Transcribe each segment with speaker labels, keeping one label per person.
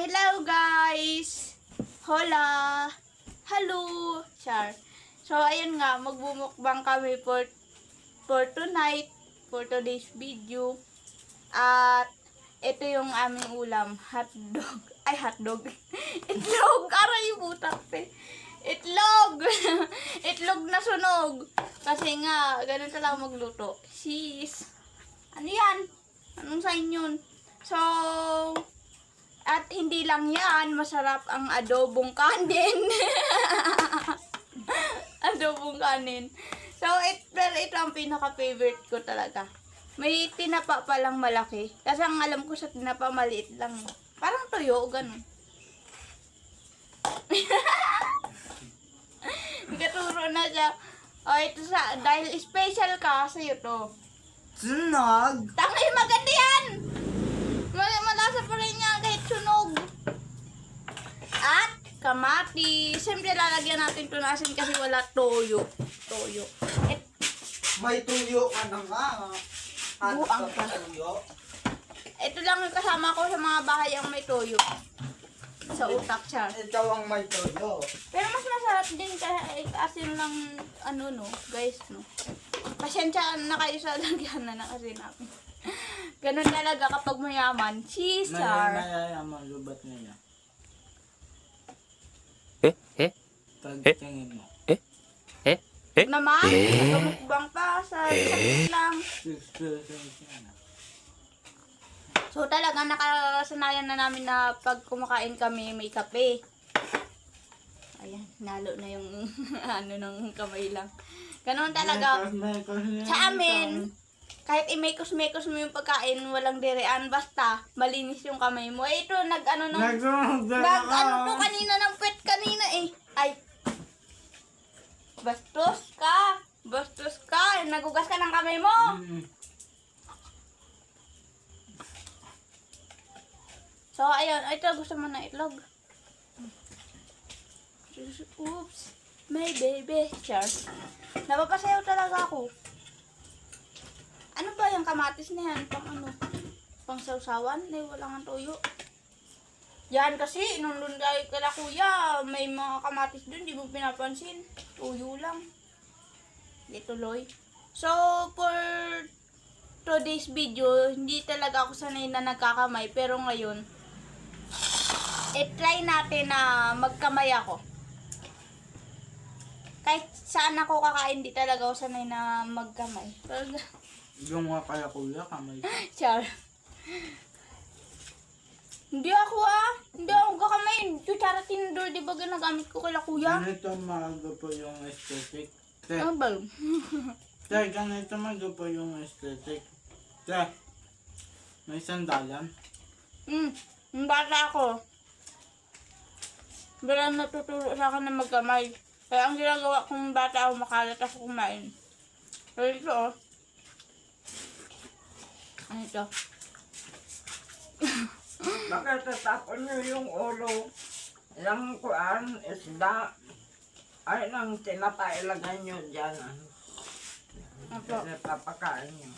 Speaker 1: Hello guys! Hola! Hello! Char. So ayun nga, magbumukbang kami for tonight, for today's video. At ito yung aming ulam, hotdog. Ay, hotdog. Itlog! Aray, butak pe. Itlog! Itlog na sunog. Kasi nga, ganun talaga magluto. Cheese. Ano yan? Anong sign yun? So, at hindi lang yan, masarap ang adobong kanin. Adobong kanin. So, pero ito ang pinaka-favorite ko talaga. May tinapa pa lang malaki. Kasi ang alam ko sa tinapa, maliit lang. Parang tuyo, ganun. Katuro na siya. O, ito dahil special ka, sa'yo to.
Speaker 2: Sunog!
Speaker 1: Tangay, maganda yan! Malasa pa rin niya kahit sunog. At kamatis. Siyempre lalagyan natin ito na asin kasi wala toyo. Toyo.
Speaker 2: May tuyo ka na nga.
Speaker 1: Buang ka.
Speaker 2: Tuyo.
Speaker 1: Ito lang yung kasama ko sa mga bahay ang may toyo. Sa utak siya.
Speaker 2: Ikaw ang may tuyo.
Speaker 1: Pero mas masarap din kasi asin lang ano no, guys no. Pasensya na kayo sa lagyan na ng asin namin. Ganun talaga kapag mayaman. Caesar.
Speaker 2: Mayayaman, lubat niya. Pagtingin mo.
Speaker 1: Naman, kamukbang pa sa sakit lang. So talaga nakasanayan na namin na pag kumakain kami may kape. Ayan, nalo na yung ano ng kamay lang. Ganun talaga. Sa amin, kahit i-mekos-mekos mo yung pagkain, walang direan, basta malinis yung kamay mo. Eh, ito, nag-ano to kanina ng pet kanina eh. Ay, bastos ka. Bastos ka. Nagugas ka ng kamay mo. So, ayun. Ito, gusto mo na itlog. Oops. My baby. Char. Napapasayaw talaga ako. Ano ba yung kamatis na yan? Pang ano? Pang sawsawan? Eh, wala nga toyo. Yan kasi, nung lunday kala kuya, may mga kamatis dun, di mo pinapansin. Tuyo lang. Di tuloy. So, for today's video, hindi talaga ako sanay na nagkakamay. Pero ngayon, try natin na magkamay ako. Kahit saan ako kakain, di talaga ako sanay na magkamay. Talaga.
Speaker 2: Yung mga kaya kuya, kamay.
Speaker 1: Char. Hindi ako Hindi ako kakamay. Kutsara tinidor, di ba ginagamit ko kala kuya?
Speaker 2: Ganito maaga po yung aesthetic. Te,
Speaker 1: Ano ba yun?
Speaker 2: ganito maaga po yung aesthetic. Te, may sandalan.
Speaker 1: Yung bata ako. Bilang natuturo sa akin na magkamay. Kaya ang ginagawa kong bata ako, makalat ako kumain. Pero ito ano ito?
Speaker 3: Bakit tatapon nyo yung ulo ng kuan, isda? Ay, nang tinapa, ilagay nyo dyan.
Speaker 1: Apo.
Speaker 3: Papakain nyo.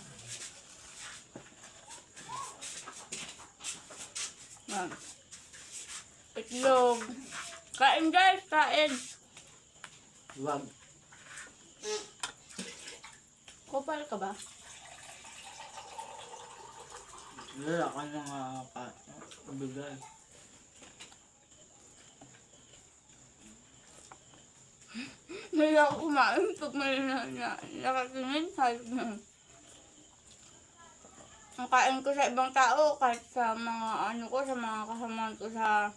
Speaker 1: Yan. Itlog. Kain guys, kain.
Speaker 2: Wag.
Speaker 1: Kupal ka ba?
Speaker 2: Wala ka na nga kabigay.
Speaker 1: Hindi ako kumain pag may nakatingin. Ang kain ko sa ibang tao, kahit sa mga ano ko, sa mga kasamahan ko sa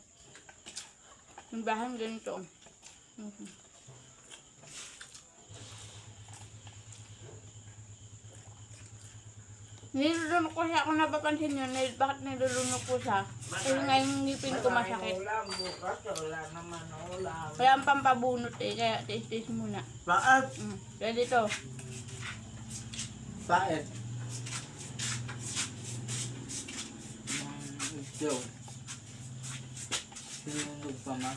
Speaker 1: simbahan, ganito. Nilulunok ko siya, kung napapansin nyo, bakit nilulunok ko siya? Kasi nga yung ngipin ko masakit.
Speaker 3: Ulam, bukas, wala naman ulam.
Speaker 1: Kaya ang pampabunot eh, kaya taste muna.
Speaker 2: Paat!
Speaker 1: Kaya dito.
Speaker 2: Paet! Ito. Sinunog pa man.